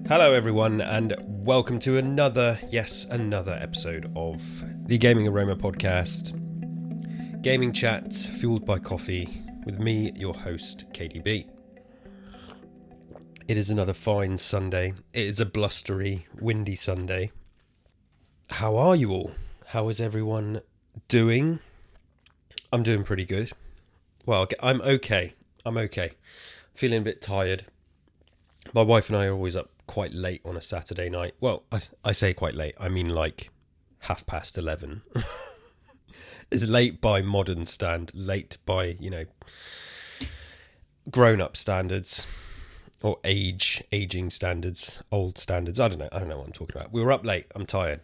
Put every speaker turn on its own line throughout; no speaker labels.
Hello everyone and welcome to another episode of the Gaming Aroma podcast. Gaming chat fueled by coffee with me, your host, KDB. It is another fine Sunday. It is a blustery, windy Sunday. How are you all? How is everyone doing? I'm doing pretty good. Well, I'm okay. Feeling a bit tired. My wife and I are always up quite late on a Saturday night. Well, I say quite late. I mean like 11:30. It's late by modern late by, grown-up standards or aging standards, old standards. I don't know what I'm talking about. We were up late. I'm tired.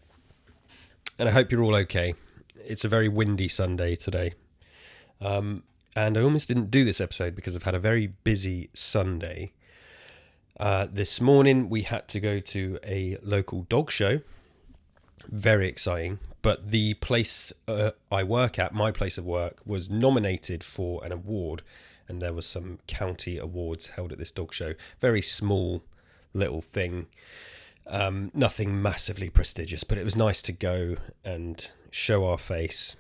And I hope you're all okay. It's a very windy Sunday today. And I almost didn't do this episode because I've had a very busy Sunday. This morning we had to go to a local dog show. Very exciting. But the place I work at, my place of work, was nominated for an award. And there was some county awards held at this dog show. Very small little thing. Nothing massively prestigious, but it was nice to go and show our face.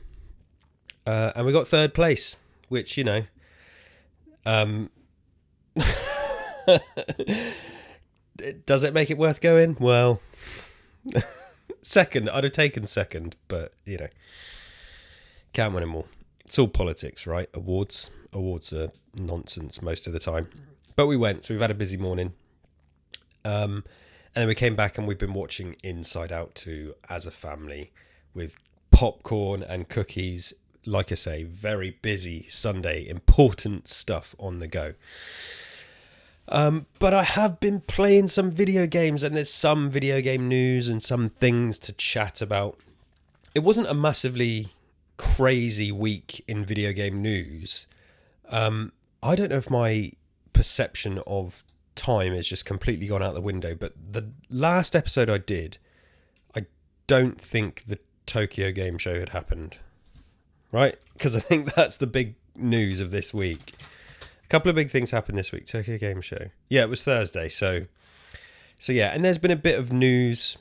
And we got third place, which, does it make it worth going? Well, second, I'd have taken second, but, can't win them all. It's all politics, right? Awards are nonsense most of the time. But we went, so we've had a busy morning. And then we came back and we've been watching Inside Out 2 as a family with popcorn and cookies. Like I say, very busy Sunday, important stuff on the go. But I have been playing some video games and there's some video game news and some things to chat about. It wasn't a massively crazy week in video game news. I don't know if my perception of time has just completely gone out the window, but the last episode I did, I don't think the Tokyo Game Show had happened. Right? Because I think that's the big news of this week. A couple of big things happened this week. Tokyo Game Show. Yeah, it was Thursday. So yeah, and there's been a bit of news.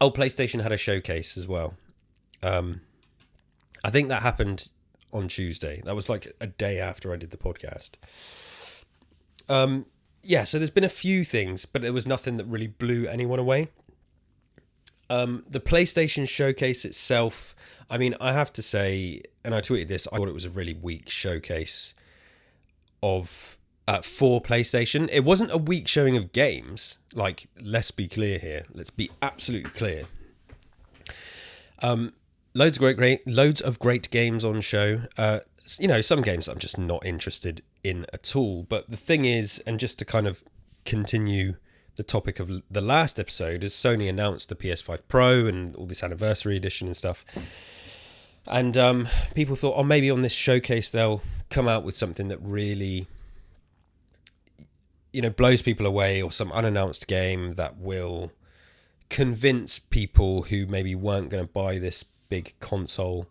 Oh, PlayStation had a showcase as well. I think that happened on Tuesday. That was like a day after I did the podcast. Yeah, so there's been a few things, but there was nothing that really blew anyone away. The PlayStation showcase itself, I mean, I have to say, and I tweeted this, I thought it was a really weak showcase for PlayStation. It wasn't a weak showing of games. Like, let's be clear here. Let's be absolutely clear. Loads of great games on show. Some games I'm just not interested in at all. But the thing is, and just to kind of continue the topic of the last episode, is Sony announced the PS5 Pro and all this anniversary edition and stuff. And people thought, maybe on this showcase they'll come out with something that really, blows people away, or some unannounced game that will convince people who maybe weren't going to buy this big console,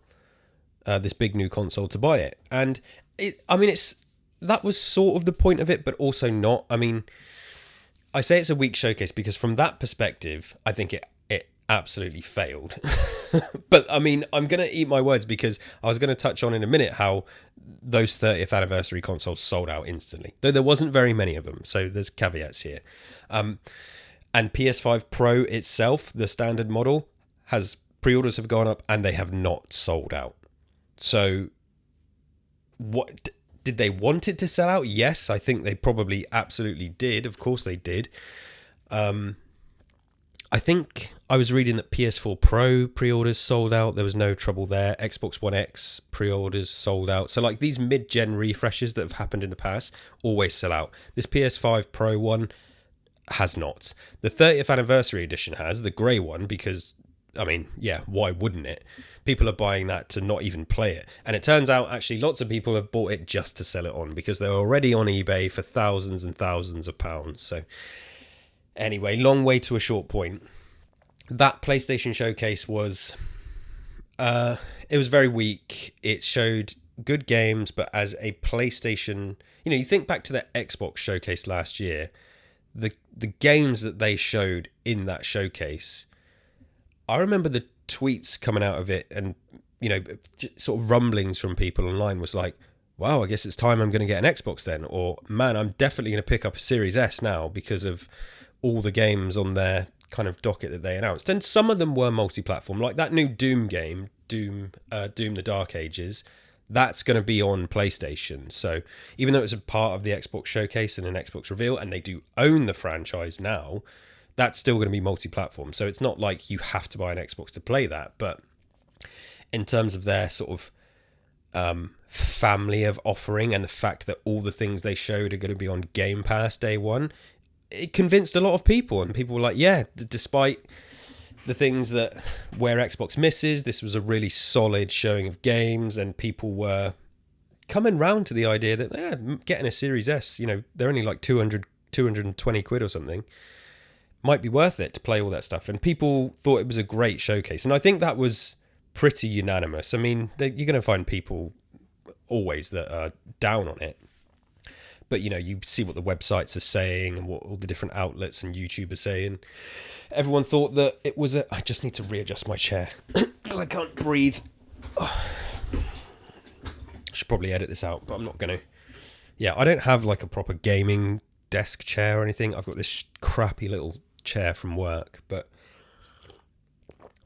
this big new console, to buy it. And that was sort of the point of it, but also not. I mean, I say it's a weak showcase because from that perspective, I think it absolutely failed. But I mean, I'm going to eat my words because I was going to touch on in a minute how those 30th anniversary consoles sold out instantly, though there wasn't very many of them. So there's caveats here. And PS5 Pro itself, the standard model, pre-orders have gone up and they have not sold out. So what did they want it to sell out? Yes, I think they probably absolutely did. Of course they did. I think I was reading that PS4 Pro pre-orders sold out. There was no trouble there. Xbox One X pre-orders sold out. So like these mid-gen refreshes that have happened in the past always sell out. This PS5 Pro one has not. The 30th anniversary edition has, the grey one, because, I mean, yeah, why wouldn't it? People are buying that to not even play it. And it turns out actually lots of people have bought it just to sell it on because they're already on eBay for thousands and thousands of pounds. So anyway, long way to a short point. That PlayStation showcase was, it was very weak. It showed good games, but as a PlayStation, you think back to the Xbox showcase last year, the games that they showed in that showcase, I remember the tweets coming out of it, and sort of rumblings from people online was like, wow, I guess it's time I'm going to get an Xbox then, or man, I'm definitely going to pick up a Series S now because of all the games on their kind of docket that they announced. And some of them were multi-platform, like that new Doom game, Doom the Dark Ages. That's going to be on PlayStation. So even though it's a part of the Xbox showcase and an Xbox reveal, and they do own the franchise now, that's still going to be multi-platform. So it's not like you have to buy an Xbox to play that. But in terms of their sort of family of offering, and the fact that all the things they showed are going to be on Game Pass day one, it convinced a lot of people. And people were like, yeah, despite the things that where Xbox misses, this was a really solid showing of games, and people were coming round to the idea that getting a Series S, they're only like 220 quid or something, might be worth it to play all that stuff. And people thought it was a great showcase, and I think that was pretty unanimous. I mean, you're going to find people always that are down on it, but you see what the websites are saying and what all the different outlets and YouTube are saying. Everyone thought that it was I just need to readjust my chair because I can't breathe. I should probably edit this out, but I'm not going to. Yeah, I don't have like a proper gaming desk chair or anything. I've got this crappy little chair from work. But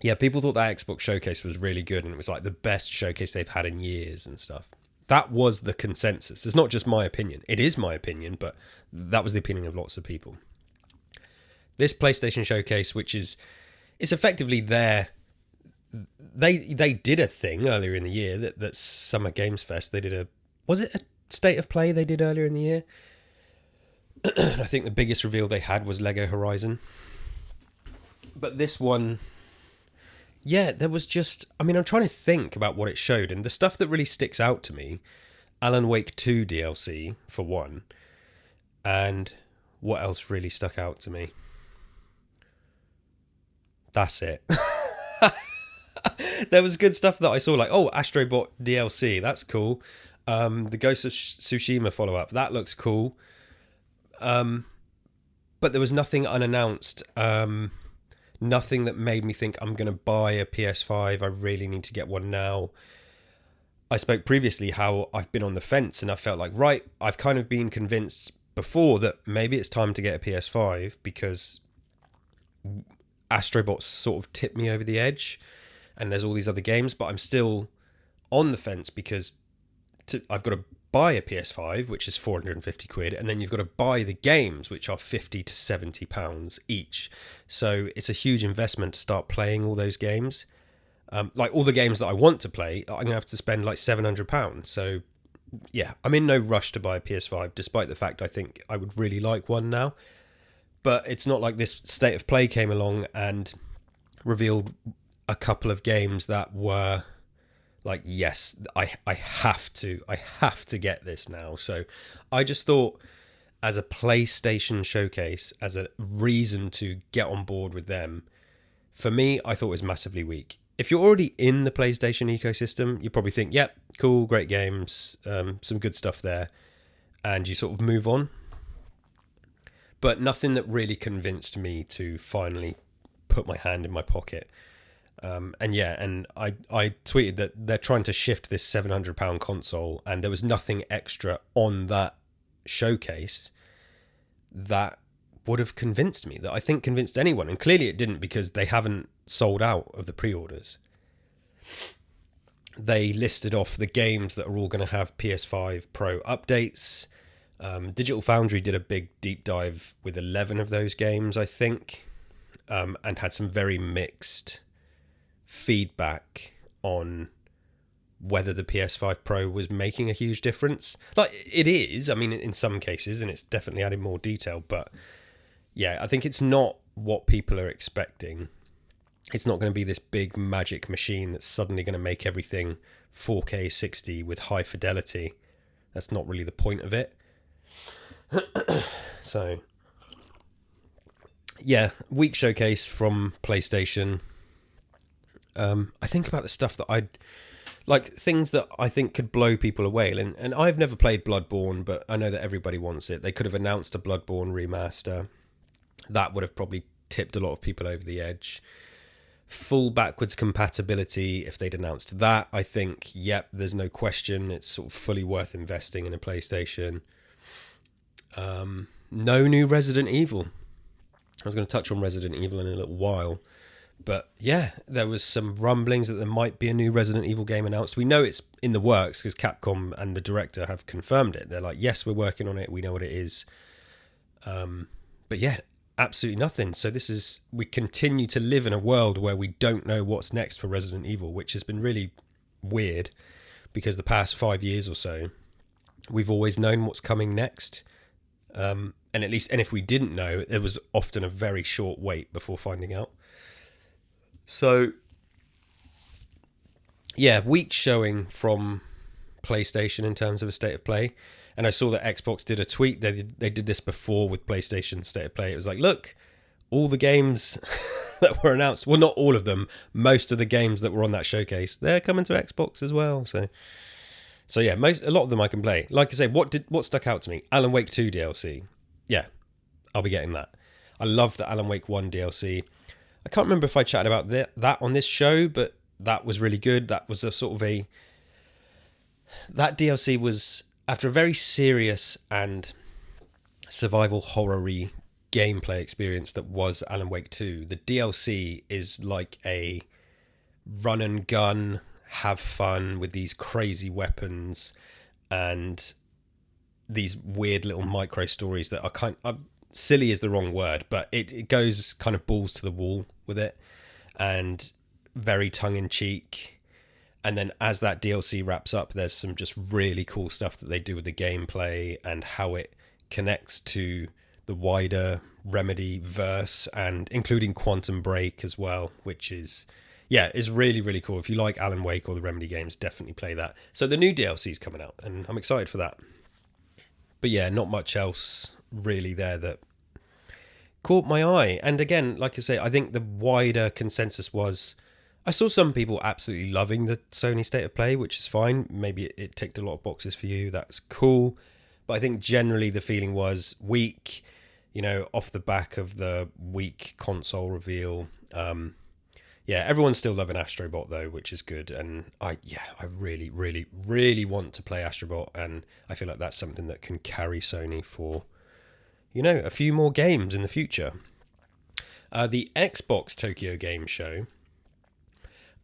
yeah, people thought that Xbox showcase was really good, and it was like the best showcase they've had in years and stuff. That was the consensus. It's not just my opinion. It is my opinion, but that was the opinion of lots of people. This PlayStation showcase, which is effectively they did a thing earlier in the year, that Summer Games Fest. They did was it a State of Play they did earlier in the year? I think the biggest reveal they had was Lego Horizon. But this one, yeah, there was just, I'm trying to think about what it showed, and the stuff that really sticks out to me, Alan Wake 2 DLC for one, and what else really stuck out to me? That's it. There was good stuff that I saw, like, Astrobot DLC, that's cool. The Ghost of Tsushima follow-up, that looks cool. But there was nothing unannounced. Nothing that made me think I'm going to buy a PS5. I really need to get one now. I spoke previously how I've been on the fence, and I felt like, right, I've kind of been convinced before that maybe it's time to get a PS5 because Astrobot sort of tipped me over the edge, and there's all these other games, but I'm still on the fence because I've got to buy a PS5, which is 450 quid, and then you've got to buy the games, which are 50 to 70 pounds each. So it's a huge investment to start playing all those games. Like all the games that I want to play, I'm going to have to spend like 700 pounds. So yeah, I'm in no rush to buy a PS5, despite the fact I think I would really like one now. But it's not like this State of Play came along and revealed a couple of games that were like, yes, I have to get this now. So I just thought, as a PlayStation showcase, as a reason to get on board with them, for me, I thought it was massively weak. If you're already in the PlayStation ecosystem, you probably think, yep, cool, great games, some good stuff there, and you sort of move on. But nothing that really convinced me to finally put my hand in my pocket. And I tweeted that they're trying to shift this £700 console, and there was nothing extra on that showcase that would have convinced me, that I think convinced anyone. And clearly it didn't, because they haven't sold out of the pre-orders. They listed off the games that are all going to have PS5 Pro updates. Digital Foundry did a big deep dive with 11 of those games, I think, and had some very mixed feedback on whether the PS5 Pro was making a huge difference. Like, it is, in some cases, and it's definitely added more detail, but yeah, I think it's not what people are expecting. It's not going to be this big magic machine that's suddenly going to make everything 4K 60 with high fidelity. That's not really the point of it. So yeah, weak showcase from PlayStation. I think about the stuff that I'd like, things that I think could blow people away, and I've never played Bloodborne, but I know that everybody wants it. They could have announced a Bloodborne remaster. That would have probably tipped a lot of people over the edge. Full backwards compatibility, if they'd announced that, I think, yep, there's no question. It's sort of fully worth investing in a PlayStation. No new Resident Evil. I was going to touch on Resident Evil in a little while. But yeah, there was some rumblings that there might be a new Resident Evil game announced. We know it's in the works because Capcom and the director have confirmed it. They're like, yes, we're working on it. We know what it is. But yeah, absolutely nothing. So we continue to live in a world where we don't know what's next for Resident Evil, which has been really weird because the past 5 years or so, we've always known what's coming next. And if we didn't know, it was often a very short wait before finding out. So, yeah, weak showing from PlayStation in terms of a state of play. And I saw that Xbox did a tweet. They did this before with PlayStation State of Play. It was like, look, all the games that were announced, well, not all of them, most of the games that were on that showcase, they're coming to Xbox as well. So yeah, a lot of them I can play. Like I say, what stuck out to me? Alan Wake 2 DLC. Yeah, I'll be getting that. I love the Alan Wake 1 DLC. I can't remember if I chatted about that on this show, but that was really good. That was a sort of that DLC was, after a very serious and survival horror-y gameplay experience that was Alan Wake 2, the DLC is like a run and gun, have fun with these crazy weapons and these weird little micro stories that are kind of, silly is the wrong word, but it goes kind of balls to the wall with it and very tongue-in-cheek. And then as that DLC wraps up, there's some just really cool stuff that they do with the gameplay and how it connects to the wider Remedy verse, and including Quantum Break as well, which is really, really cool. If you like Alan Wake or the Remedy games, definitely play that. So the new DLC is coming out and I'm excited for that. But yeah, not much else really there that caught my eye. And again, like I say, I think the wider consensus was, I saw some people absolutely loving the Sony State of Play, which is fine. Maybe it ticked a lot of boxes for you. That's cool. But I think generally the feeling was weak, off the back of the weak console reveal. Everyone's still loving Astrobot though, which is good. And I really, really, really want to play Astrobot. And I feel like that's something that can carry Sony for, a few more games in the future. The Xbox Tokyo Game Show,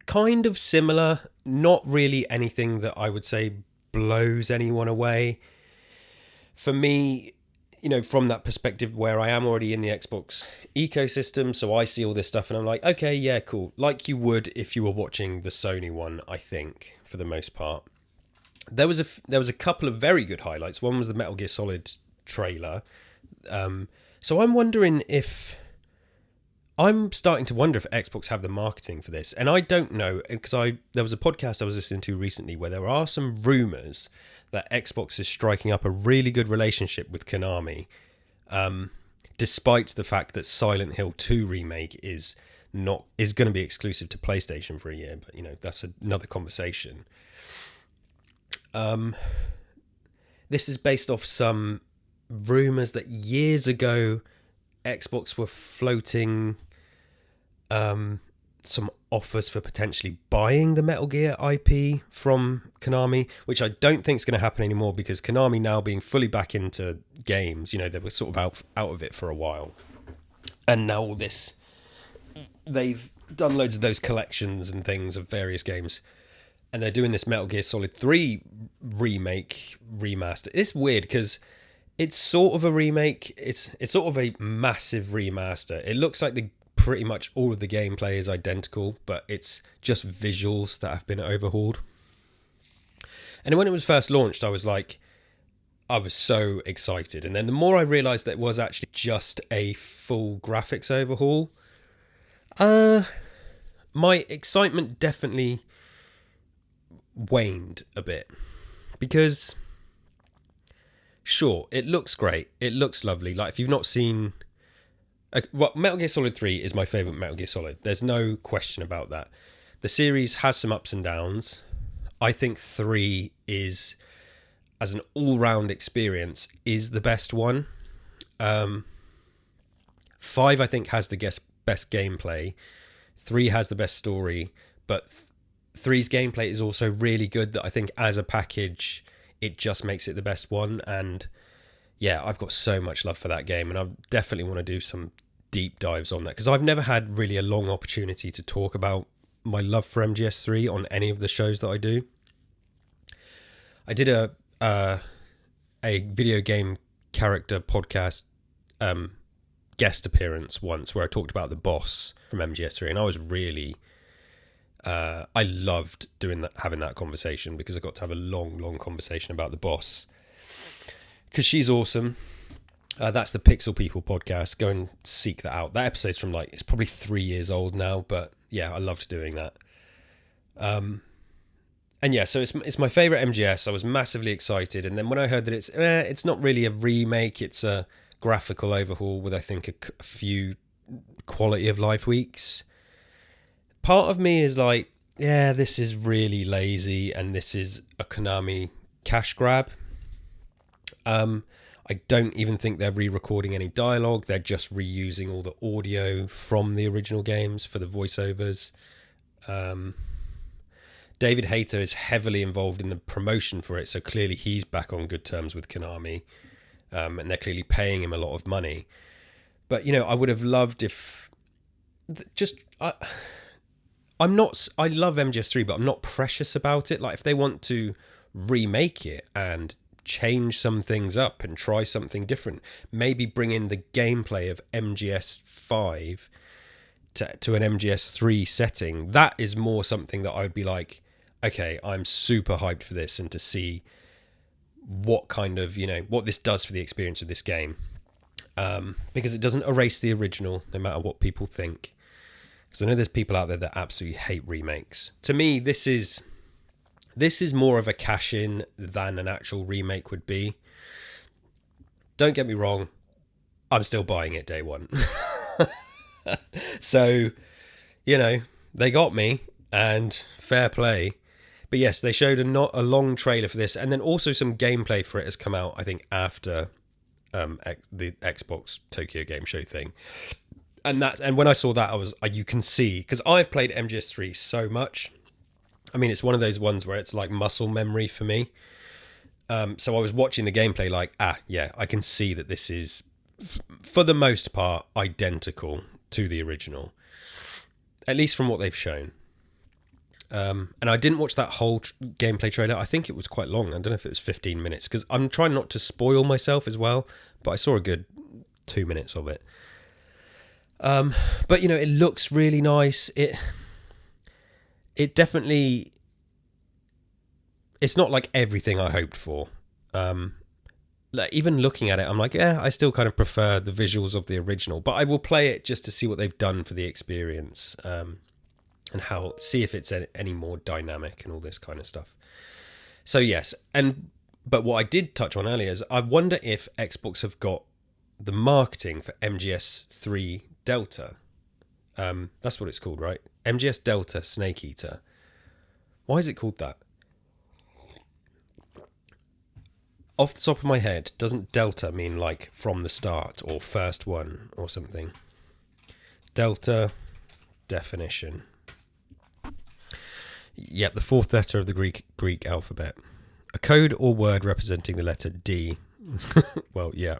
kind of similar, not really anything that I would say blows anyone away. For me, from that perspective where I am already in the Xbox ecosystem, so I see all this stuff and I'm like, okay, yeah, cool. Like you would if you were watching the Sony one, I think, for the most part. There was a couple of very good highlights. One was the Metal Gear Solid trailer. So I'm starting to wonder if Xbox have the marketing for this. And I don't know, because there was a podcast I was listening to recently where there are some rumours that Xbox is striking up a really good relationship with Konami, despite the fact that Silent Hill 2 remake is going to be exclusive to PlayStation for a year. But, that's another conversation. This is based off some rumours that years ago Xbox were floating some offers for potentially buying the Metal Gear IP from Konami, which I don't think is going to happen anymore because Konami now being fully back into games, they were sort of out of it for a while. And now all this, they've done loads of those collections and things of various games. And they're doing this Metal Gear Solid 3 remaster. It's weird because it's sort of a remake. It's sort of a massive remaster. It looks like pretty much all of the gameplay is identical, but it's just visuals that have been overhauled. And when it was first launched, I was so excited. And then the more I realised that it was actually just a full graphics overhaul, my excitement definitely waned a bit. Because, sure, it looks great. It looks lovely. Like, if you've not seen... Metal Gear Solid 3 is my favourite Metal Gear Solid. There's no question about that. The series has some ups and downs. I think 3 is, as an all-round experience, is the best one. 4 5, I think, has the best gameplay. 3 has the best story, but 3's gameplay is also really good, that I think as a package it just makes it the best one. And yeah, I've got so much love for that game, and I definitely want to do some deep dives on that, because I've never had really a long opportunity to talk about my love for MGS3 on any of the shows that I do. I did a video game character podcast guest appearance once where I talked about the boss from MGS3, and I was really I loved doing that, having that conversation, because I got to have a long conversation about the boss, because she's awesome. That's the Pixel People podcast. Go and seek that out. That episode's from it's probably 3 years old now, but yeah, I loved doing that. And yeah, so it's my favorite MGS. I was massively excited, and then when I heard that it's not really a remake, it's a graphical overhaul with, I think, a few quality of life tweaks. Part of me is like, yeah, this is really lazy, and this is a Konami cash grab. I don't even think they're re-recording any dialogue. They're just reusing all the audio from the original games for the voiceovers. David Hayter is heavily involved in the promotion for it, so clearly he's back on good terms with Konami, and they're clearly paying him a lot of money. But, I would have loved if... I love MGS3, but I'm not precious about it. Like, if they want to remake it and change some things up and try something different, maybe bring in the gameplay of MGS5 to an MGS3 setting, that is more something that I would be like, okay, I'm super hyped for this, and to see what kind of, what this does for the experience of this game. Because it doesn't erase the original, no matter what people think. Because I know there's people out there that absolutely hate remakes. To me, this is more of a cash-in than an actual remake would be. Don't get me wrong, I'm still buying it day one. So, they got me, and fair play. But yes, they showed a long trailer for this, and then also some gameplay for it has come out, I think, after the Xbox Tokyo Game Show thing. And when I saw that, you can see, because I've played MGS3 so much. I mean, it's one of those ones where it's like muscle memory for me. So I was watching the gameplay like, yeah, I can see that this is, for the most part, identical to the original. At least from what they've shown. And I didn't watch that whole gameplay trailer. I think it was quite long. I don't know if it was 15 minutes, because I'm trying not to spoil myself as well. But I saw a good 2 minutes of it. But, it looks really nice. It definitely... It's not like everything I hoped for. Even looking at it, I'm like, yeah, I still kind of prefer the visuals of the original. But I will play it just to see what they've done for the experience. And see if it's any more dynamic and all this kind of stuff. So yes, but what I did touch on earlier is I wonder if Xbox have got the marketing for MGS3 Delta. That's what it's called, right? MGS Delta Snake Eater. Why is it called that? Off the top of my head, doesn't Delta mean like from the start or first one or something? Delta definition. Yep, the fourth letter of the Greek alphabet. A code or word representing the letter D. Well, yeah.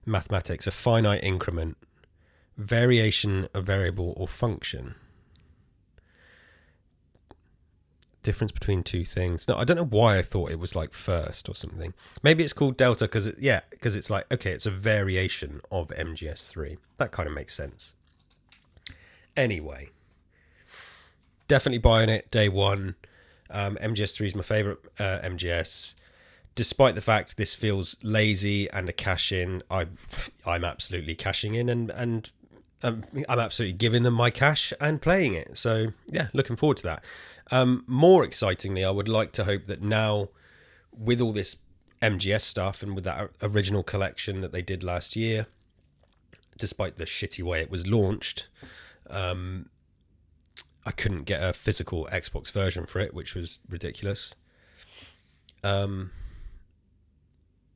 Mathematics, a finite increment. Variation, a variable or function. Difference between two things. No, I don't know why I thought it was like first or something. Maybe it's called Delta because it's like, okay, it's a variation of MGS3. That kind of makes sense. Anyway. Definitely buying it day one. MGS3 is my favourite MGS. Despite the fact this feels lazy and a cash in, I'm absolutely cashing in and I'm absolutely giving them my cash and playing it. So yeah, looking forward to that. More excitingly, I would like to hope that now with all this MGS stuff and with that original collection that they did last year, despite the shitty way it was launched, I couldn't get a physical Xbox version for it, which was ridiculous.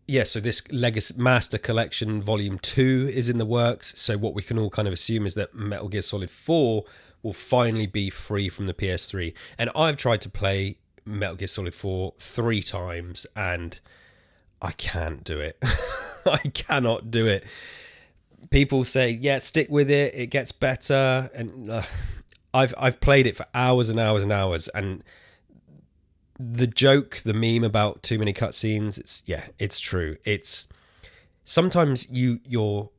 yeah, so this Legacy Master Collection Volume 2 is in the works. So what we can all kind of assume is that Metal Gear Solid 4 will finally be free from the PS3. And I've tried to play Metal Gear Solid 4 3 times and I can't do it. I cannot do it. People say, yeah, stick with it. It gets better. And I've played it for hours and hours and hours. And the joke, the meme about too many cutscenes, it's true. It's sometimes you're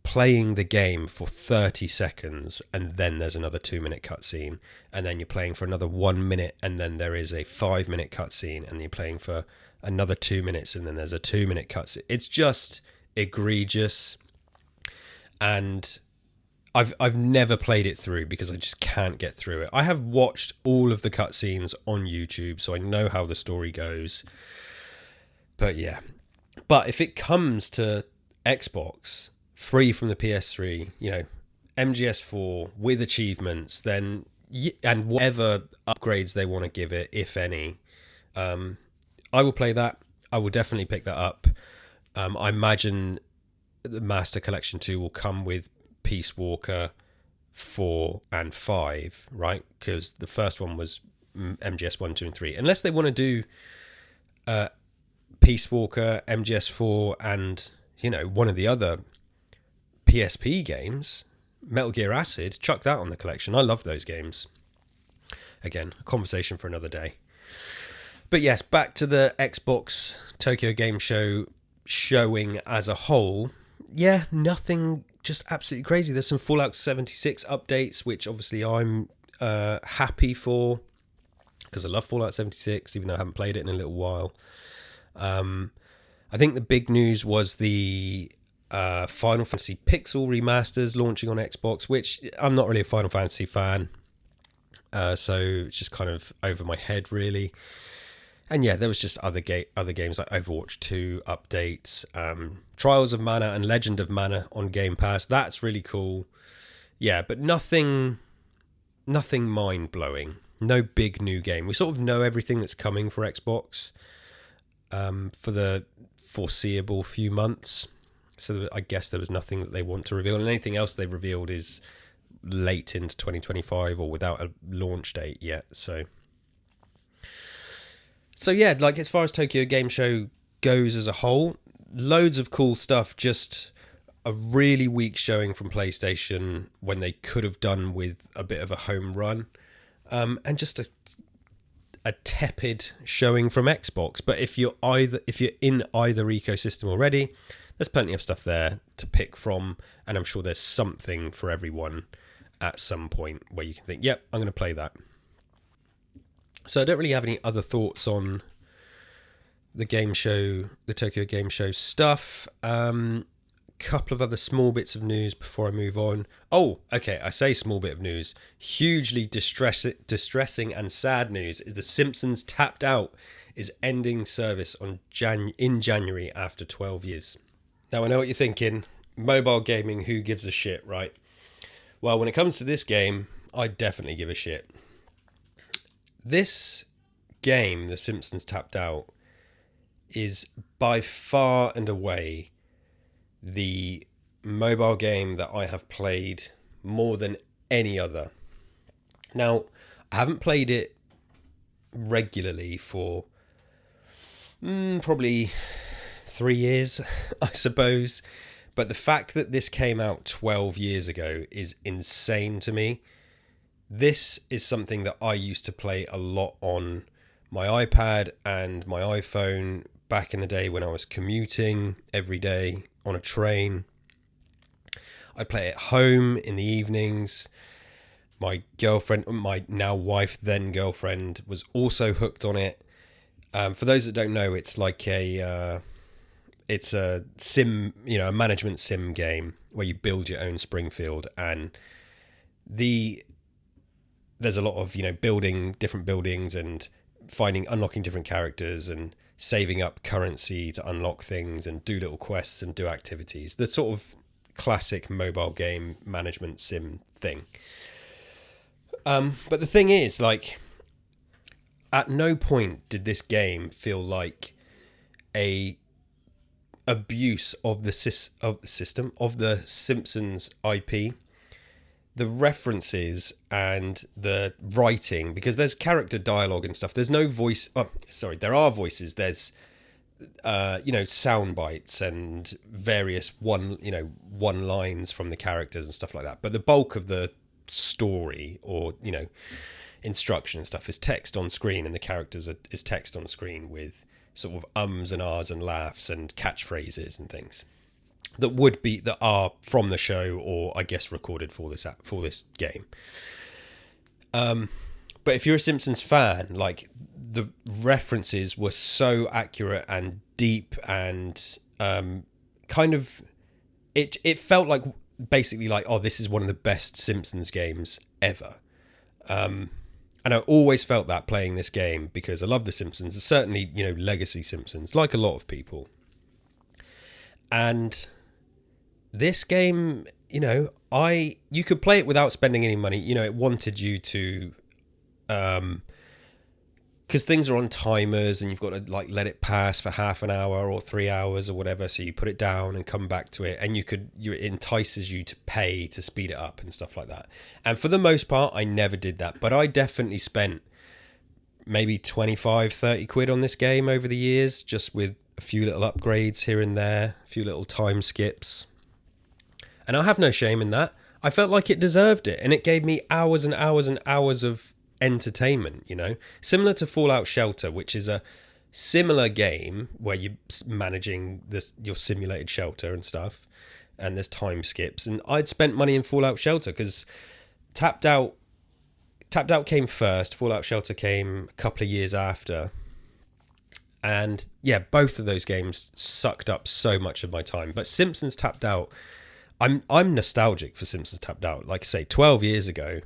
playing the game for 30 seconds and then there's another 2 minute cutscene, and then you're playing for another 1 minute and then there is a 5 minute cutscene, and you're playing for another 2 minutes and then there's a 2 minute cutscene. It's just egregious, and I've never played it through because I just can't get through it. I have watched all of the cutscenes on YouTube, so I know how the story goes. But yeah. But if it comes to Xbox, free from the PS3, MGS4 with achievements, then and whatever upgrades they want to give it, if any, I will play that. I will definitely pick that up. I imagine the Master Collection 2 will come with Peace Walker 4 and 5, right? Because the first one was MGS 1, 2, and 3. Unless they want to do Peace Walker, MGS 4, and, one of the other PSP games, Metal Gear Acid, chuck that on the collection. I love those games. Again, a conversation for another day. But yes, back to the Xbox Tokyo Game Show showing as a whole. Yeah, nothing just absolutely crazy. There's some Fallout 76 updates, which obviously I'm happy for because I love Fallout 76, even though I haven't played it in a little while. I think the big news was the Final Fantasy Pixel remasters launching on Xbox, which I'm not really a Final Fantasy fan, so it's just kind of over my head, really. And yeah, there was just other games like Overwatch 2 updates, Trials of Mana and Legend of Mana on Game Pass. That's really cool. Yeah, but nothing mind-blowing. No big new game. We sort of know everything that's coming for Xbox for the foreseeable few months. So I guess there was nothing that they want to reveal. And anything else they've revealed is late into 2025 or without a launch date yet. So yeah, like as far as Tokyo Game Show goes as a whole, loads of cool stuff. Just a really weak showing from PlayStation when they could have done with a bit of a home run, and just a tepid showing from Xbox. But if you're in either ecosystem already, there's plenty of stuff there to pick from, and I'm sure there's something for everyone at some point where you can think, yep, I'm going to play that. So I don't really have any other thoughts on the game show, the Tokyo Game Show stuff. Couple of other small bits of news before I move on. Oh, okay, I say small bit of news. Hugely distressing and sad news is the Simpsons Tapped Out is ending service in January after 12 years. Now, I know what you're thinking. Mobile gaming, who gives a shit, right? Well, when it comes to this game, I definitely give a shit. This game, The Simpsons Tapped Out, is by far and away the mobile game that I have played more than any other. Now, I haven't played it regularly for probably 3 years, I suppose. But the fact that this came out 12 years ago is insane to me. This is something that I used to play a lot on my iPad and my iPhone back in the day when I was commuting every day on a train. I'd play it at home in the evenings. My girlfriend, my now wife, then girlfriend, was also hooked on it. For those that don't know, it's like it's a sim, a management sim game where you build your own Springfield, and there's a lot of, building different buildings and unlocking different characters and saving up currency to unlock things and do little quests and do activities. The sort of classic mobile game management sim thing. But the thing is, at no point did this game feel like a abuse of the system of the Simpsons IP, the references and the writing, because there's character dialogue and stuff. There's no voice. Oh, sorry, there are voices. There's sound bites and various one lines from the characters and stuff like that. But the bulk of the story, or instruction and stuff, is text on screen, and the characters is text on screen with sort of ums and ahs and laughs and catchphrases and things that are from the show, or I guess recorded for this game. But if you're a Simpsons fan, like, the references were so accurate and deep, and kind of it felt like basically like, oh, this is one of the best Simpsons games ever. And I always felt that playing this game, because I love the Simpsons, certainly legacy Simpsons, like a lot of people. And this game, you could play it without spending any money. It wanted you to, because things are on timers, and you've got to like let it pass for half an hour or 3 hours or whatever. So you put it down and come back to it, and it entices you to pay to speed it up and stuff like that. And for the most part, I never did that, but I definitely spent maybe 25, 30 quid on this game over the years, just with a few little upgrades here and there, a few little time skips. And I have no shame in that. I felt like it deserved it, and it gave me hours and hours and hours of entertainment, similar to Fallout Shelter, which is a similar game where you're managing your simulated shelter and stuff, and there's time skips. And I'd spent money in Fallout Shelter because Tapped Out came first, Fallout Shelter came a couple of years after. And yeah, both of those games sucked up so much of my time. But Simpsons Tapped Out, I'm nostalgic for Simpsons Tapped Out. Like I say, 12 years ago,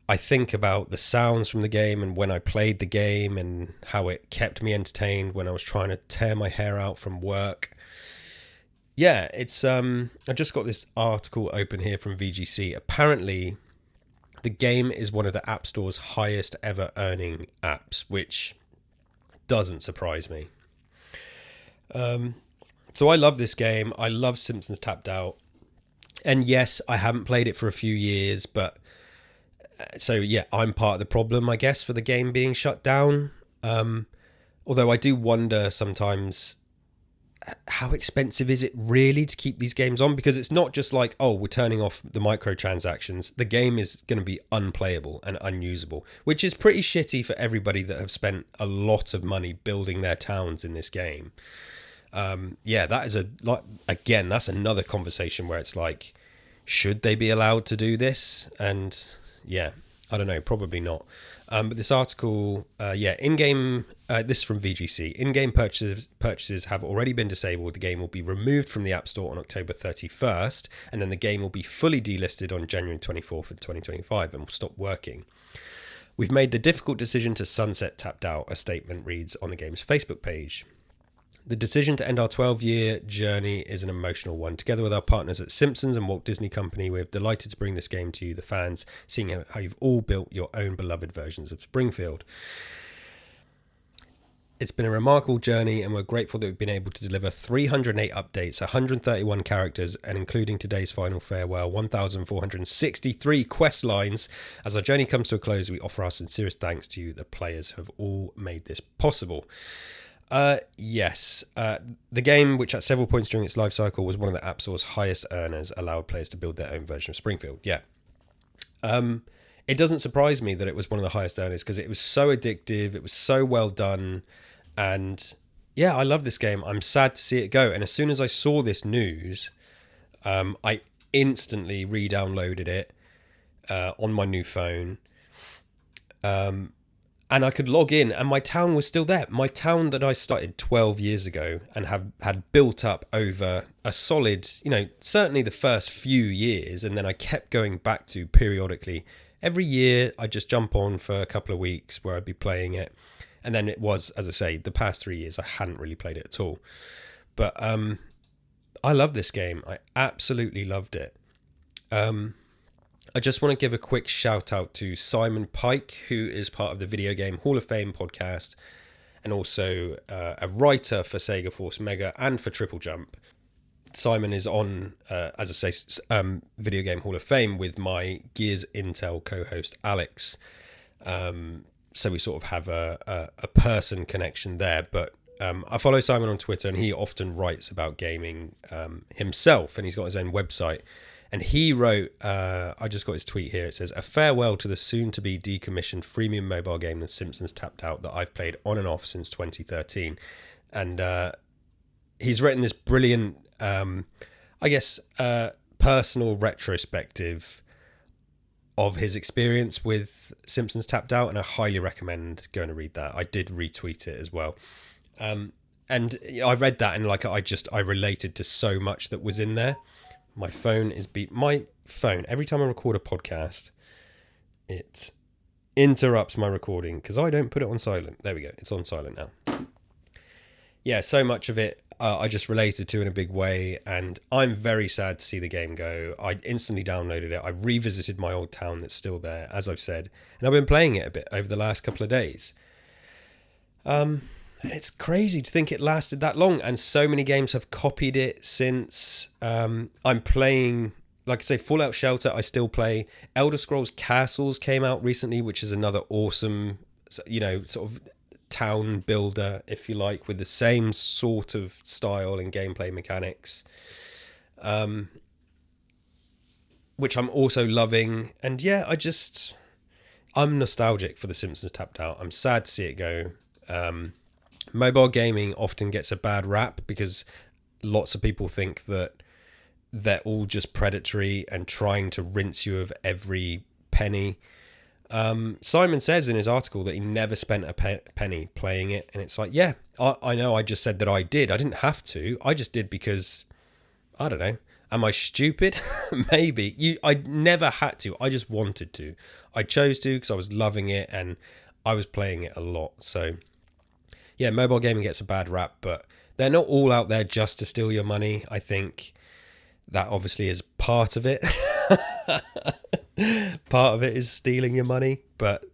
I think about the sounds from the game and when I played the game and how it kept me entertained when I was trying to tear my hair out from work. Yeah, it's I just got this article open here from VGC. Apparently, the game is one of the App Store's highest ever earning apps, which doesn't surprise me. So I love this game. I love Simpsons Tapped Out. And yes, I haven't played it for a few years, but so yeah, I'm part of the problem, I guess, for the game being shut down. Although I do wonder sometimes, how expensive is it really to keep these games on? Because it's not just like, oh, we're turning off the microtransactions. The game is going to be unplayable and unusable, which is pretty shitty for everybody that have spent a lot of money building their towns in this game. That is that's another conversation where it's like, should they be allowed to do this? And yeah, I don't know, probably not. But this article, in-game, this is from VGC. In-game purchases have already been disabled. The game will be removed from the App Store on October 31st, and then the game will be fully delisted on January 24th of 2025 and will stop working. We've made the difficult decision to sunset Tapped Out, a statement reads on the game's Facebook page. The decision to end our 12-year journey is an emotional one. Together with our partners at Simpsons and Walt Disney Company, we're delighted to bring this game to you, the fans, seeing how you've all built your own beloved versions of Springfield. It's been a remarkable journey, and we're grateful that we've been able to deliver 308 updates, 131 characters, and including today's final farewell, 1,463 quest lines. As our journey comes to a close, we offer our sincerest thanks to you, the players who have all made this possible. Yes, the game, which at several points during its life cycle was one of the App Store's highest earners, allowed players to build their own version of Springfield. Yeah. It doesn't surprise me that it was one of the highest earners, because it was so addictive, it was so well done, and yeah, I love this game. I'm sad to see it go, and as soon as I saw this news, I instantly re-downloaded it on my new phone. And I could log in, and my town was still there. My town that I started 12 years ago and had built up over a solid, certainly the first few years. And then I kept going back to periodically. Every year, I'd just jump on for a couple of weeks where I'd be playing it. And then it was, as I say, the past 3 years, I hadn't really played it at all. But I love this game. I absolutely loved it. I just want to give a quick shout out to Simon Pike, who is part of the Video Game Hall of Fame podcast, and also a writer for Sega Force Mega and for Triple Jump. Simon is on, as I say, Video Game Hall of Fame with my Gears Intel co-host Alex. So we sort of have a person connection there. But I follow Simon on Twitter, and he often writes about gaming himself, and he's got his own website. And he wrote, I just got his tweet here. It says, "A farewell to the soon-to-be decommissioned freemium mobile game, The Simpsons Tapped Out, that I've played on and off since 2013. And he's written this brilliant, personal retrospective of his experience with Simpsons Tapped Out, and I highly recommend going to read that. I did retweet it as well. And I read that, and I related to so much that was in there. My phone is my phone, every time I record a podcast, it interrupts my recording because I don't put it on silent. There we go. It's on silent now. Yeah, so much of it I just related to in a big way, and I'm very sad to see the game go. I instantly downloaded it. I revisited my old town that's still there, as I've said, and I've been playing it a bit over the last couple of days. It's crazy to think it lasted that long, and so many games have copied it since. I'm playing, like I say, Fallout Shelter I still play. Elder Scrolls Castles came out recently, which is another awesome, sort of town builder, if you like, with the same sort of style and gameplay mechanics, which I'm also loving. And yeah, I'm nostalgic for The Simpsons Tapped Out. I'm sad to see it go. Mobile gaming often gets a bad rap because lots of people think that they're all just predatory and trying to rinse you of every penny. Simon says in his article that he never spent a penny playing it, and it's like, yeah, I know, I just said that I did. I didn't have to. I just did because, I don't know. Am I stupid? Maybe. I never had to. I just wanted to. I chose to because I was loving it and I was playing it a lot. So, yeah, mobile gaming gets a bad rap, but they're not all out there just to steal your money. I think that obviously is part of it. Part of it is stealing your money, but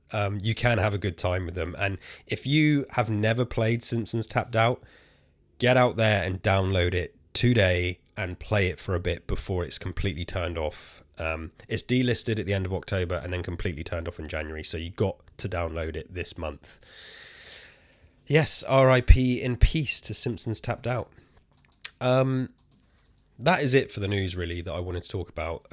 you can have a good time with them. And if you have never played Simpsons Tapped Out, get out there and download it today and play it for a bit before it's completely turned off. It's delisted at the end of October and then completely turned off in January, so you got to download it this month. Yes, R.I.P. in peace to Simpsons Tapped Out. That is it for the news, really, that I wanted to talk about.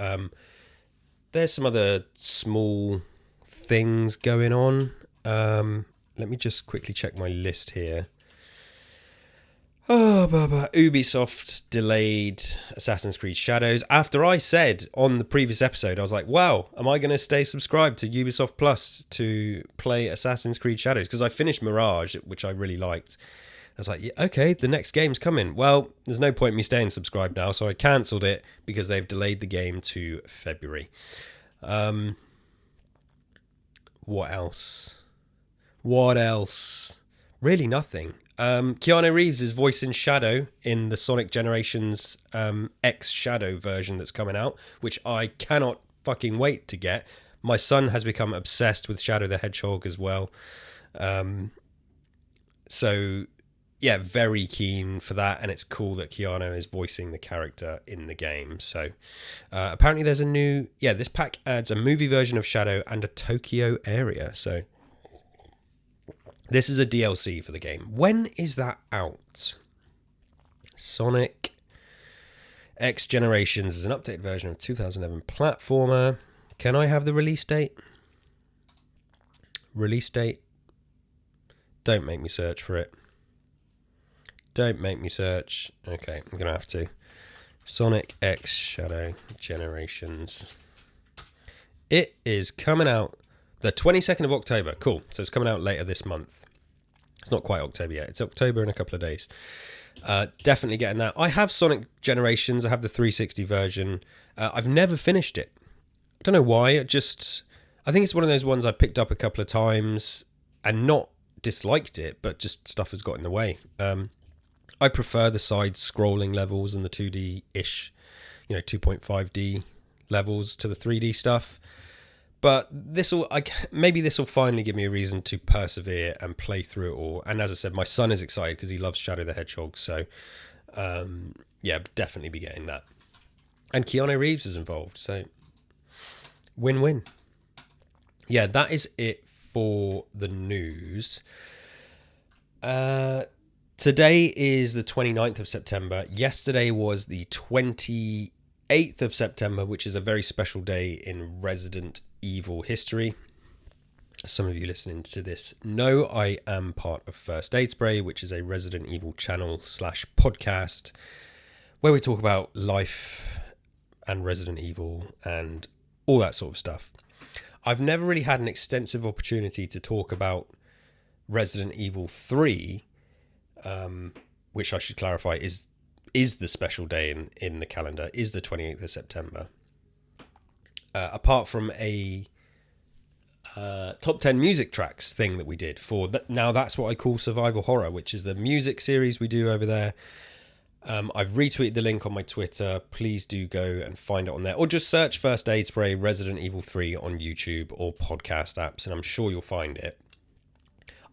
There's some other small things going on. Let me just quickly check my list here. Ubisoft delayed Assassin's Creed Shadows. After I said on the previous episode, I was like, wow, am I going to stay subscribed to Ubisoft Plus to play Assassin's Creed Shadows? Because I finished Mirage, which I really liked. I was like, yeah, okay, the next game's coming. Well, there's no point in me staying subscribed now, so I cancelled it because they've delayed the game to February. What else? Really nothing. Keanu Reeves is voicing Shadow in the Sonic Generations X Shadow version that's coming out, which I cannot fucking wait to get. My son has become obsessed with Shadow the Hedgehog as well. So, yeah, very keen for that, and it's cool that Keanu is voicing the character in the game. So, apparently there's this pack adds a movie version of Shadow and a Tokyo area, so this is a DLC for the game. When is that out? Sonic X Generations is an updated version of 2011 platformer. Can I have the release date? Don't make me search for it. Don't make me search. Okay, I'm going to have to. Sonic X Shadow Generations. It is coming out the 22nd of October. Cool. So it's coming out later this month. It's not quite October yet. It's October in a couple of days. Definitely getting that. I have Sonic Generations. I have the 360 version. I've never finished it. I don't know why. I think it's one of those ones I picked up a couple of times and not disliked it, but just stuff has got in the way. I prefer the side-scrolling levels and the 2D-ish, 2.5D levels to the 3D stuff. But maybe this will finally give me a reason to persevere and play through it all. And as I said, my son is excited because he loves Shadow the Hedgehog. So, yeah, definitely be getting that. And Keanu Reeves is involved. So, win-win. Yeah, that is it for the news. Today is the 29th of September. Yesterday was the 28th of September, which is a very special day in Resident Evil history. Some of you listening to this know I am part of First Aid Spray, which is a Resident Evil channel / podcast where we talk about life and Resident Evil and all that sort of stuff. I've never really had an extensive opportunity to talk about Resident Evil 3, which I should clarify is the special day in the calendar, is the 28th of September. Apart from a top 10 music tracks thing that we did for now that's what I call Survival Horror, which is the music series we do over there. I've retweeted the link on my Twitter. Please do go and find it on there, or just search First Aid Spray Resident Evil 3 on YouTube or podcast apps, and I'm sure you'll find it.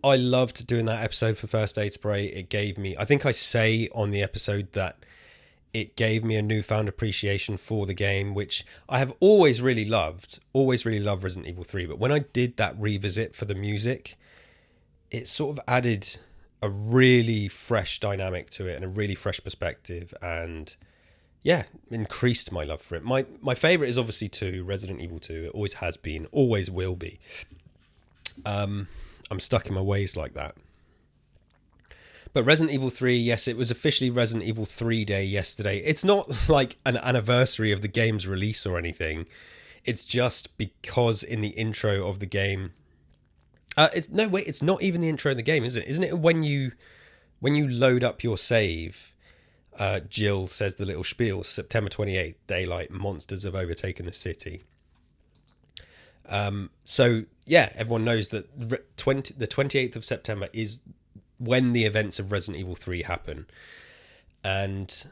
I loved doing that episode for First Aid Spray. It gave me, I think I say on the episode that it gave me a newfound appreciation for the game, which I have always really loved Resident Evil 3. But when I did that revisit for the music, it sort of added a really fresh dynamic to it and a really fresh perspective, and yeah, increased my love for it. My favourite is obviously 2, Resident Evil 2. It always has been, always will be. I'm stuck in my ways like that. But Resident Evil 3, yes, it was officially Resident Evil 3 Day yesterday. It's not like an anniversary of the game's release or anything. It's just because in the intro of the game... it's not even the intro of the game, is it? Isn't it when you load up your save, Jill says the little spiel, September 28th, daylight, monsters have overtaken the city. So, yeah, everyone knows that the 28th of September is when the events of Resident Evil 3 happen. And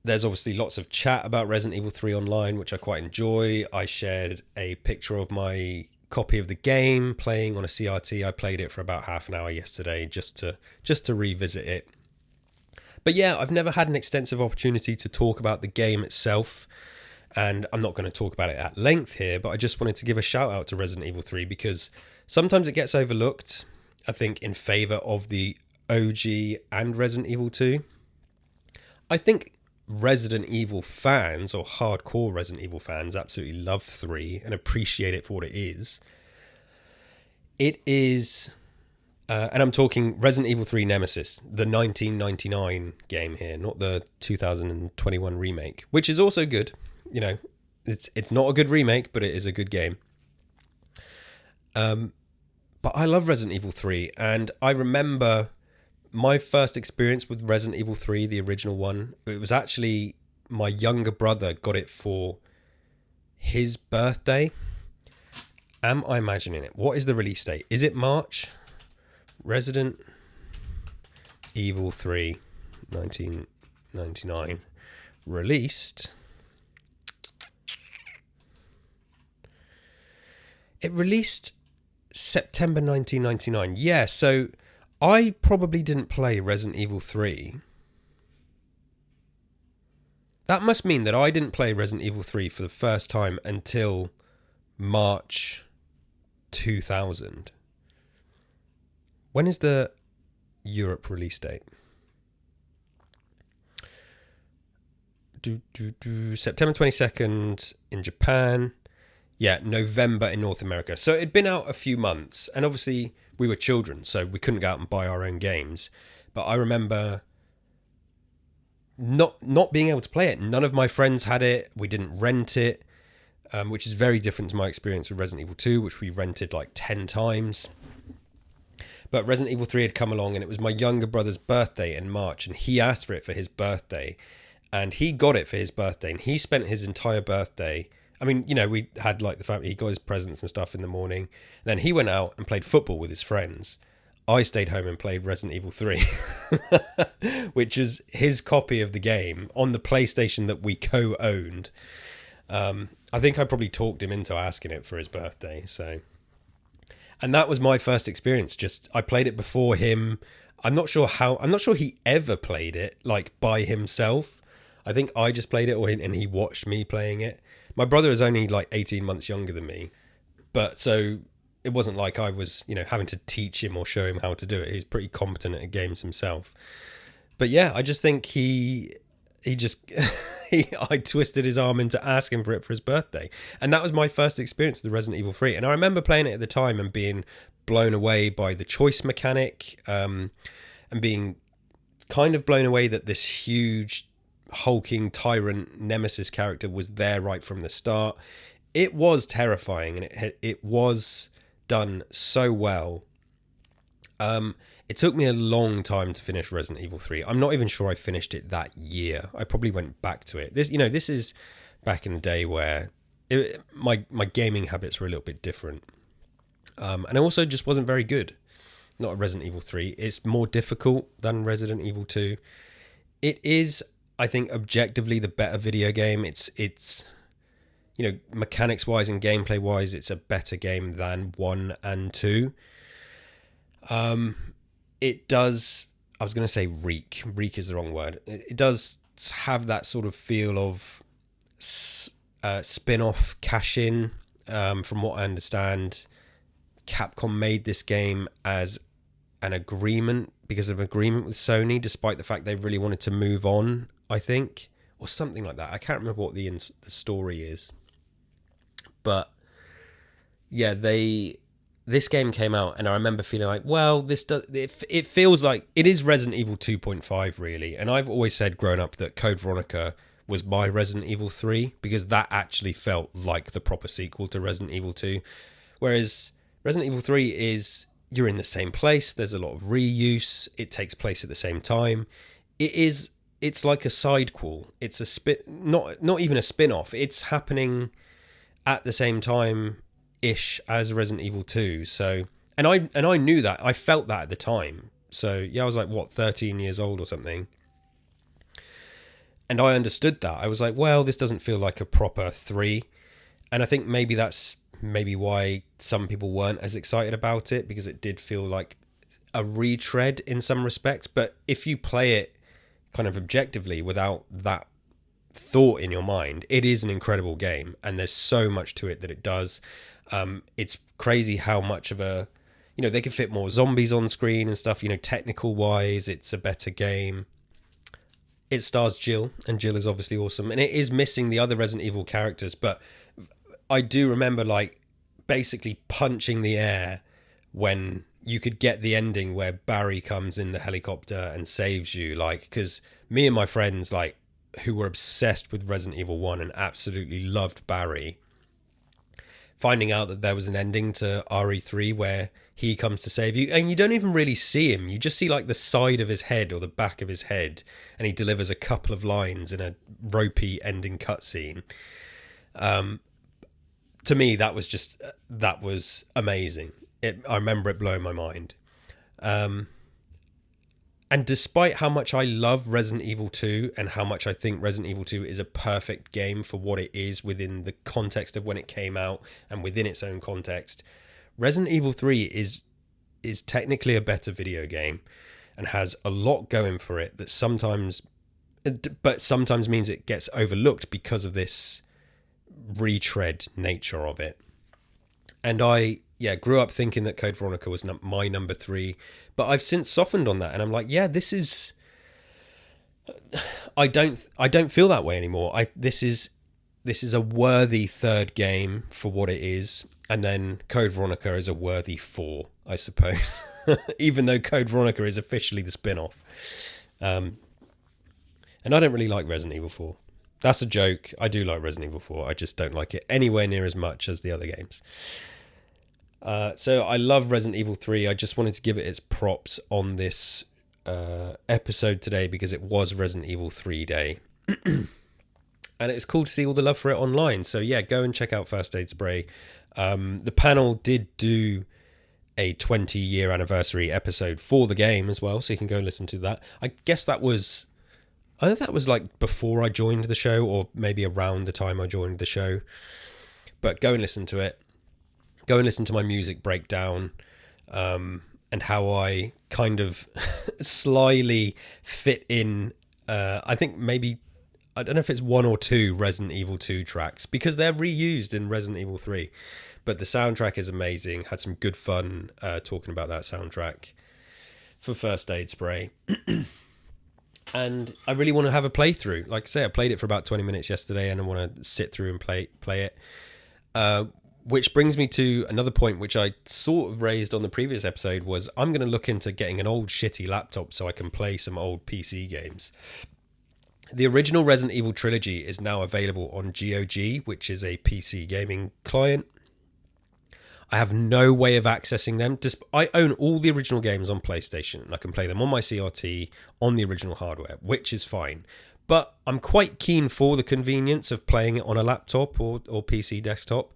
there's obviously lots of chat about Resident Evil 3 online, which I quite enjoy. I shared a picture of my copy of the game playing on a CRT. I played it for about half an hour yesterday just to revisit it. But yeah, I've never had an extensive opportunity to talk about the game itself. And I'm not going to talk about it at length here, but I just wanted to give a shout out to Resident Evil 3 because sometimes it gets overlooked, I think, in favour of the OG and Resident Evil 2. I think Resident Evil fans, or hardcore Resident Evil fans, absolutely love 3 and appreciate it for what it is. It is, and I'm talking Resident Evil 3 Nemesis, the 1999 game here, not the 2021 remake, which is also good. You know, it's not a good remake, but it is a good game. But I love Resident Evil 3, and I remember my first experience with Resident Evil 3, the original one. It was actually my younger brother got it for his birthday. Am I imagining it? What is the release date? Is it March? Resident Evil 3, 1999. Released... It released September 1999. Yeah, so I probably didn't play Resident Evil 3. That must mean that I didn't play Resident Evil 3 for the first time until March 2000. When is the Europe release date? September 22nd in Japan. Yeah, November in North America. So it'd been out a few months, and obviously we were children, so we couldn't go out and buy our own games. But I remember not being able to play it. None of my friends had it. We didn't rent it, which is very different to my experience with Resident Evil 2, which we rented like 10 times. But Resident Evil 3 had come along, and it was my younger brother's birthday in March, and he asked for it for his birthday, and he got it for his birthday, and he spent his entire birthday... I mean, you know, we had like the family, he got his presents and stuff in the morning. Then he went out and played football with his friends. I stayed home and played Resident Evil 3, which is his copy of the game on the PlayStation that we co-owned. I think I probably talked him into asking it for his birthday. So, and that was my first experience. Just I played it before him. I'm not sure he ever played it like by himself. I think I just played it, and he watched me playing it. My brother is only like 18 months younger than me, but so it wasn't like I was, having to teach him or show him how to do it. He's pretty competent at games himself. But yeah, I just think he just I twisted his arm into asking for it for his birthday, and that was my first experience of the Resident Evil 3. And I remember playing it at the time and being blown away by the choice mechanic, and being kind of blown away that this huge hulking tyrant nemesis character was there right from the start. It was terrifying, and it was done so well. It took me a long time to finish Resident Evil 3. I'm not even sure I finished it that year. I probably went back to it. This is back in the day where my gaming habits were a little bit different. And I also just wasn't very good. Not at Resident Evil 3. It's more difficult than Resident Evil 2. It is, I think, objectively the better video game. It's mechanics wise and gameplay wise, it's a better game than 1 and 2. It does, I was going to say reek is the wrong word. It does have that sort of feel of spin-off cash-in. From what I understand, Capcom made this game as an agreement, because of agreement with Sony, despite the fact they really wanted to move on, I think, or something like that. I can't remember what the story is. But yeah, this game came out, and I remember feeling like, well, it feels like it is Resident Evil 2.5, really. And I've always said growing up that Code Veronica was my Resident Evil 3, because that actually felt like the proper sequel to Resident Evil 2. Whereas Resident Evil 3 is, you're in the same place, there's a lot of reuse, it takes place at the same time. It's like a sidequel. It's a not even a spin-off. It's happening at the same time ish as Resident Evil 2. So and I knew that. I felt that at the time. So yeah, I was like, 13 years old or something. And I understood that. I was like, well, this doesn't feel like a proper 3. And I think maybe that's why some people weren't as excited about it, because it did feel like a retread in some respects. But if you play it kind of objectively without that thought in your mind, it is an incredible game, and there's so much to it that it does. It's crazy how much of a, they could fit more zombies on screen and stuff. Technical wise, it's a better game. It stars Jill, and Jill is obviously awesome, and it is missing the other Resident Evil characters, but I do remember like basically punching the air when you could get the ending where Barry comes in the helicopter and saves you, like, because me and my friends, like, who were obsessed with Resident Evil 1 and absolutely loved Barry, finding out that there was an ending to RE3 where he comes to save you, and you don't even really see him. You just see like the side of his head or the back of his head, and he delivers a couple of lines in a ropey ending cutscene. To me, that was amazing. I remember it blowing my mind. And despite how much I love Resident Evil 2 and how much I think Resident Evil 2 is a perfect game for what it is within the context of when it came out and within its own context, Resident Evil 3 is technically a better video game and has a lot going for it that sometimes means it gets overlooked because of this retread nature of it. And I grew up thinking that Code Veronica was my number 3, but I've since softened on that, and I'm like, this is. I don't feel that way anymore. This is a worthy third game for what it is, and then Code Veronica is a worthy 4, I suppose. Even though Code Veronica is officially the spin-off, and I don't really like Resident Evil 4. That's a joke. I do like Resident Evil 4. I just don't like it anywhere near as much as the other games. So I love Resident Evil 3. I just wanted to give it its props on this episode today because it was Resident Evil 3 Day. And it's cool to see all the love for it online. So yeah, go and check out First Aid Spray. The panel did do a 20-year anniversary episode for the game as well, so you can go and listen to that. I guess that was I think that was like before I joined the show, or maybe around the time I joined the show. But go and listen to it. Go and listen to my music breakdown, and how I kind of slyly fit in. I think maybe, I don't know if it's one or two Resident Evil 2 tracks, because they're reused in Resident Evil 3. But the soundtrack is amazing. Had some good fun talking about that soundtrack for First Aid Spray. And I really want to have a playthrough. Like I say, I played it for about 20 minutes yesterday, and I want to sit through and play it. Which brings me to another point, which I sort of raised on the previous episode, was I'm going to look into getting an old shitty laptop so I can play some old PC games. The original Resident Evil trilogy is now available on GOG, which is a PC gaming client. I have no way of accessing them. I own all the original games on PlayStation, and I can play them on my CRT on the original hardware, which is fine. But I'm quite keen for the convenience of playing it on a laptop or PC desktop.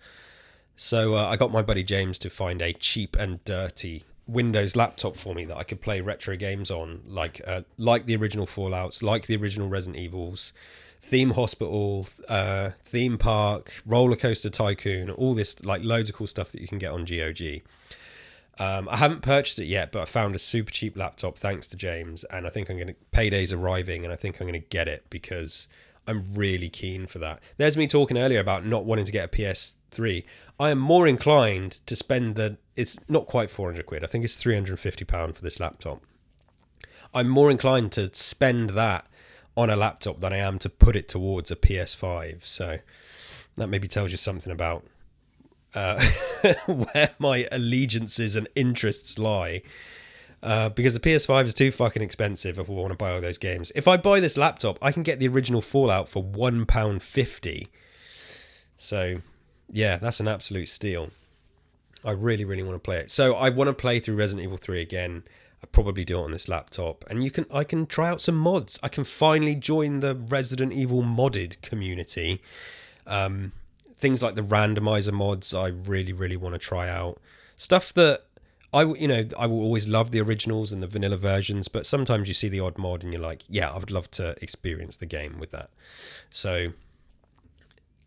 So I got my buddy James to find a cheap and dirty Windows laptop for me that I could play retro games on, like the original Fallouts, like the original Resident Evils, Theme Hospital, Theme Park, Roller Coaster Tycoon, all this, like loads of cool stuff that you can get on GOG. I haven't purchased it yet, but I found a super cheap laptop thanks to James, and I think payday's arriving, and I think I'm going to get it because I'm really keen for that. There's me talking earlier about not wanting to get a PS3. I am more inclined to spend it's not quite 400 quid. I think it's £350 for this laptop. I'm more inclined to spend that on a laptop than I am to put it towards a PS5. So that maybe tells you something about where my allegiances and interests lie. Because the PS5 is too fucking expensive if we want to buy all those games. If I buy this laptop, I can get the original Fallout for £1.50. So, yeah, that's an absolute steal. I really, really want to play it. So I want to play through Resident Evil 3 again. I'll probably do it on this laptop. And I can try out some mods. I can finally join the Resident Evil modded community. Things like the randomizer mods, I really, really want to try out. Stuff that I will always love the originals and the vanilla versions, but sometimes you see the odd mod and you're like, yeah, I would love to experience the game with that. So,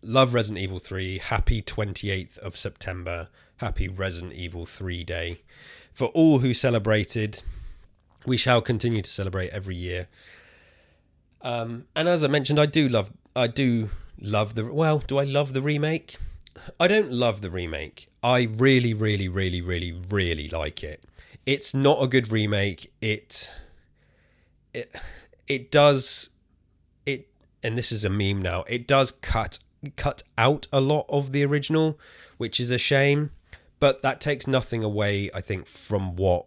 love Resident Evil 3. Happy 28th of September. Happy Resident Evil 3 Day. For all who celebrated, we shall continue to celebrate every year. And as I mentioned, I do love do I love the remake? I don't love the remake. I really, really, really, really, really like it. It's not a good remake. It does, and this is a meme now, it does cut out a lot of the original, which is a shame, but that takes nothing away, I think, from what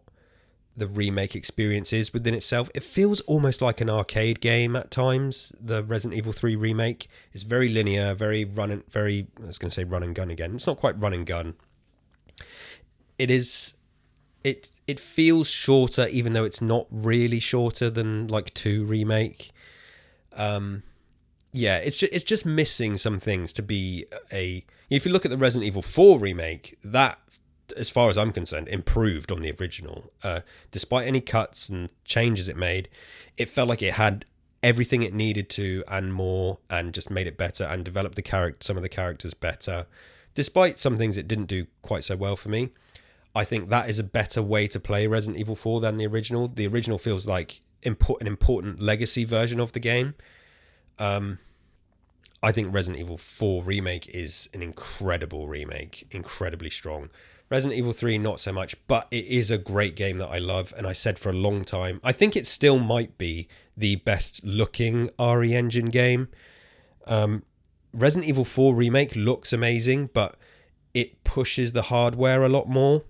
the remake experience is within itself. It feels almost like an arcade game at times. The Resident Evil 3 remake is very linear, I was going to say run and gun again. It's not quite run and gun. It feels shorter, even though it's not really shorter than like 2 remake. It's just missing some things to be if you look at the Resident Evil 4 remake, that, as far as I'm concerned, improved on the original. Despite any cuts and changes it made, it felt like it had everything it needed to and more, and just made it better and developed some of the characters better. Despite some things it didn't do quite so well for me, I think that is a better way to play Resident Evil 4 than the original. The original feels like an important legacy version of the game. I think Resident Evil 4 Remake is an incredible remake, incredibly strong. Resident Evil 3, not so much, but it is a great game that I love, and I said for a long time, I think it still might be the best looking RE Engine game. Resident Evil 4 Remake looks amazing, but it pushes the hardware a lot more,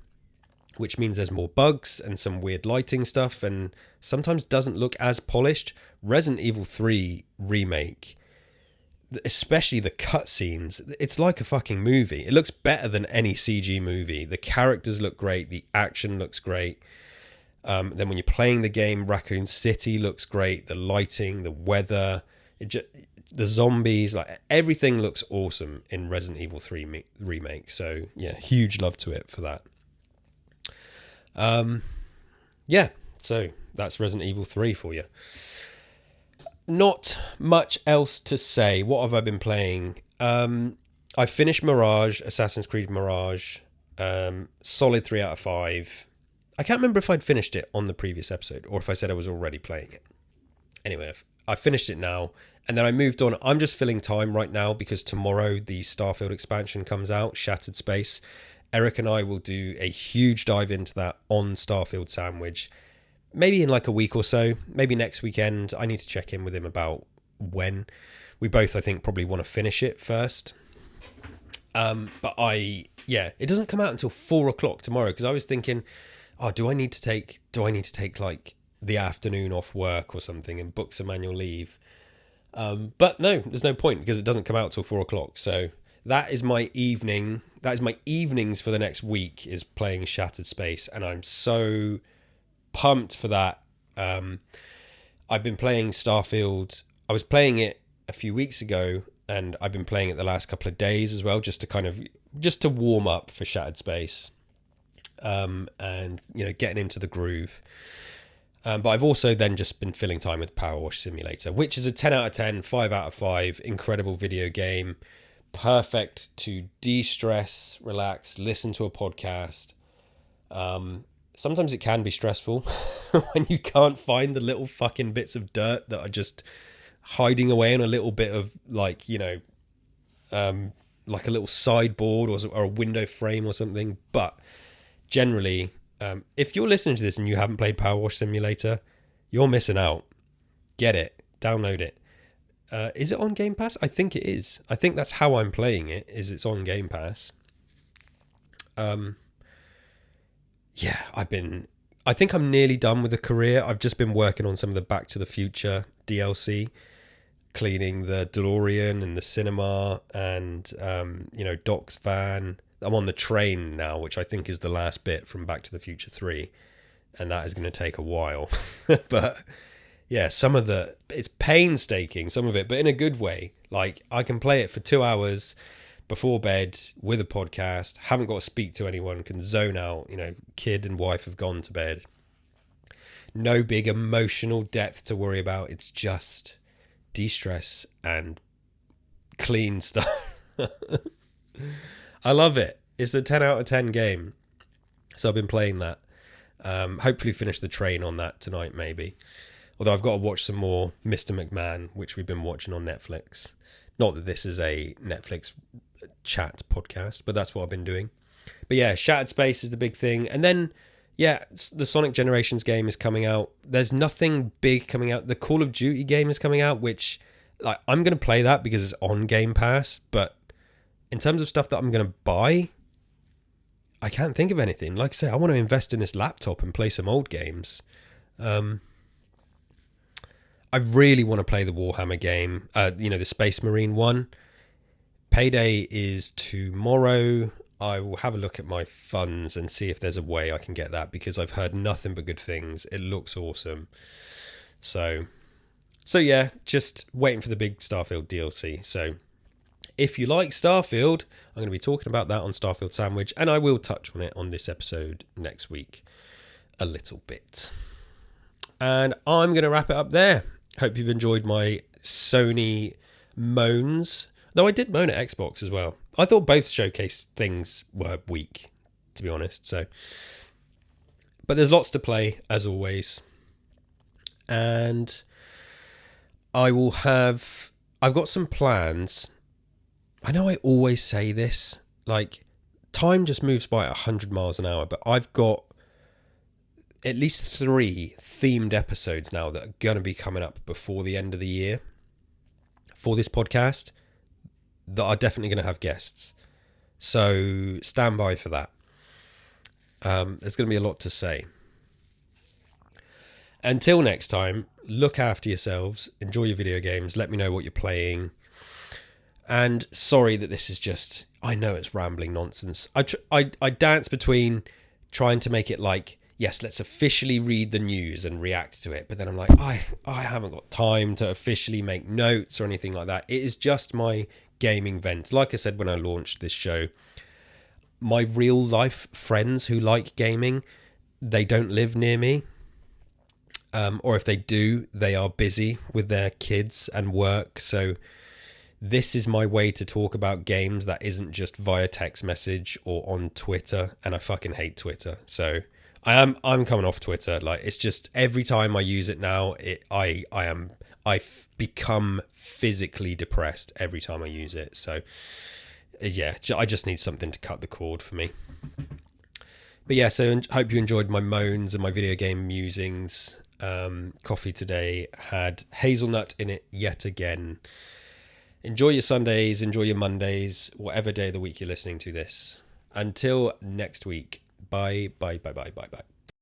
which means there's more bugs and some weird lighting stuff, and sometimes doesn't look as polished. Resident Evil 3 Remake, especially the cutscenes, it's like a fucking movie. It looks better than any CG movie. The characters look great. The action looks great. Then when you're playing the game, Raccoon City looks great. The lighting, the weather, the zombies, like everything looks awesome in Resident Evil 3 Remake. So yeah, huge love to it for that. So that's Resident Evil 3 for you. not much else to say. What have I been playing? I finished Mirage, Assassin's Creed Mirage. Solid 3 out of 5. I can't remember if I'd finished it on the previous episode or if I said I was already playing it. Anyway, I finished it now, and then I moved on. I'm just filling time right now because tomorrow the Starfield expansion comes out, Shattered Space. Eric and I will do a huge dive into that on Starfield Sandwich, maybe in like a week or so, maybe next weekend. I need to check in with him about when. We both, I think, probably want to finish it first. But it doesn't come out until 4:00 tomorrow, because I was thinking, do I need to take like the afternoon off work or something and book some annual leave? But no, there's no point because it doesn't come out till 4:00. So that is my evening. That is my evenings for the next week, is playing Shattered Space, and I'm so pumped for that. I've been playing Starfield. I was playing it a few weeks ago, and I've been playing it the last couple of days as well, just to warm up for Shattered Space, and getting into the groove. But I've also then just been filling time with Power Wash Simulator, which is a 10 out of 10, 5 out of 5, incredible video game, perfect to de-stress, relax, listen to a podcast. Sometimes it can be stressful when you can't find the little fucking bits of dirt that are just hiding away in a little bit of like a little sideboard or a window frame or something. But generally, if you're listening to this and you haven't played Power Wash Simulator, you're missing out. Get it, download it. Is it on Game Pass? I think it is. I think that's how I'm playing it, is it's on Game Pass. I think I'm nearly done with the career. I've just been working on some of the Back to the Future DLC, cleaning the DeLorean and the cinema and, Doc's van. I'm on the train now, which I think is the last bit from Back to the Future 3. And that is going to take a while. But yeah, it's painstaking, some of it, but in a good way. Like, I can play it for 2 hours before bed with a podcast, haven't got to speak to anyone, can zone out, kid and wife have gone to bed. No big emotional depth to worry about. It's just de-stress and clean stuff. I love it. It's a 10 out of 10 game. So I've been playing that. Hopefully finish the train on that tonight, maybe. Although I've got to watch some more Mr. McMahon, which we've been watching on Netflix. Not that this is a Netflix chat podcast, but that's what I've been doing. But yeah, Shattered Space is the big thing. And then, yeah, the Sonic Generations game is coming out. There's nothing big coming out. The Call of Duty game is coming out, which, like, I'm going to play that because it's on Game Pass. But in terms of stuff that I'm going to buy, I can't think of anything. Like I say, I want to invest in this laptop and play some old games. I really want to play the Warhammer game, the Space Marine one. Payday is tomorrow. I will have a look at my funds and see if there's a way I can get that, because I've heard nothing but good things. It looks awesome. So yeah, just waiting for the big Starfield DLC. So if you like Starfield, I'm going to be talking about that on Starfield Sandwich, and I will touch on it on this episode next week a little bit. And I'm going to wrap it up there. Hope you've enjoyed my Sony moans. Though I did moan at Xbox as well. I thought both showcase things were weak, to be honest. But there's lots to play, as always. And I've got some plans. I know I always say this, like, time just moves by at 100 miles an hour, but I've got at least 3 themed episodes now that are going to be coming up before the end of the year for this podcast that are definitely going to have guests. So stand by for that. There's going to be a lot to say. Until next time, look after yourselves, enjoy your video games, let me know what you're playing. And sorry that this is just, I know it's rambling nonsense. I dance between trying to make it like, yes, let's officially read the news and react to it. But then I'm like, I haven't got time to officially make notes or anything like that. It is just my gaming vent. Like I said when I launched this show, my real life friends who like gaming, they don't live near me. or if they do, they are busy with their kids and work. So this is my way to talk about games that isn't just via text message or on Twitter, and I fucking hate Twitter. So I'm coming off Twitter. Like, it's just every time I use it now, I've become physically depressed every time I use it. So yeah, I just need something to cut the cord for me. But yeah, so hope you enjoyed my moans and my video game musings. Coffee today had hazelnut in it yet again. Enjoy your Sundays, enjoy your Mondays, whatever day of the week you're listening to this. Until next week, bye, bye, bye, bye, bye, bye.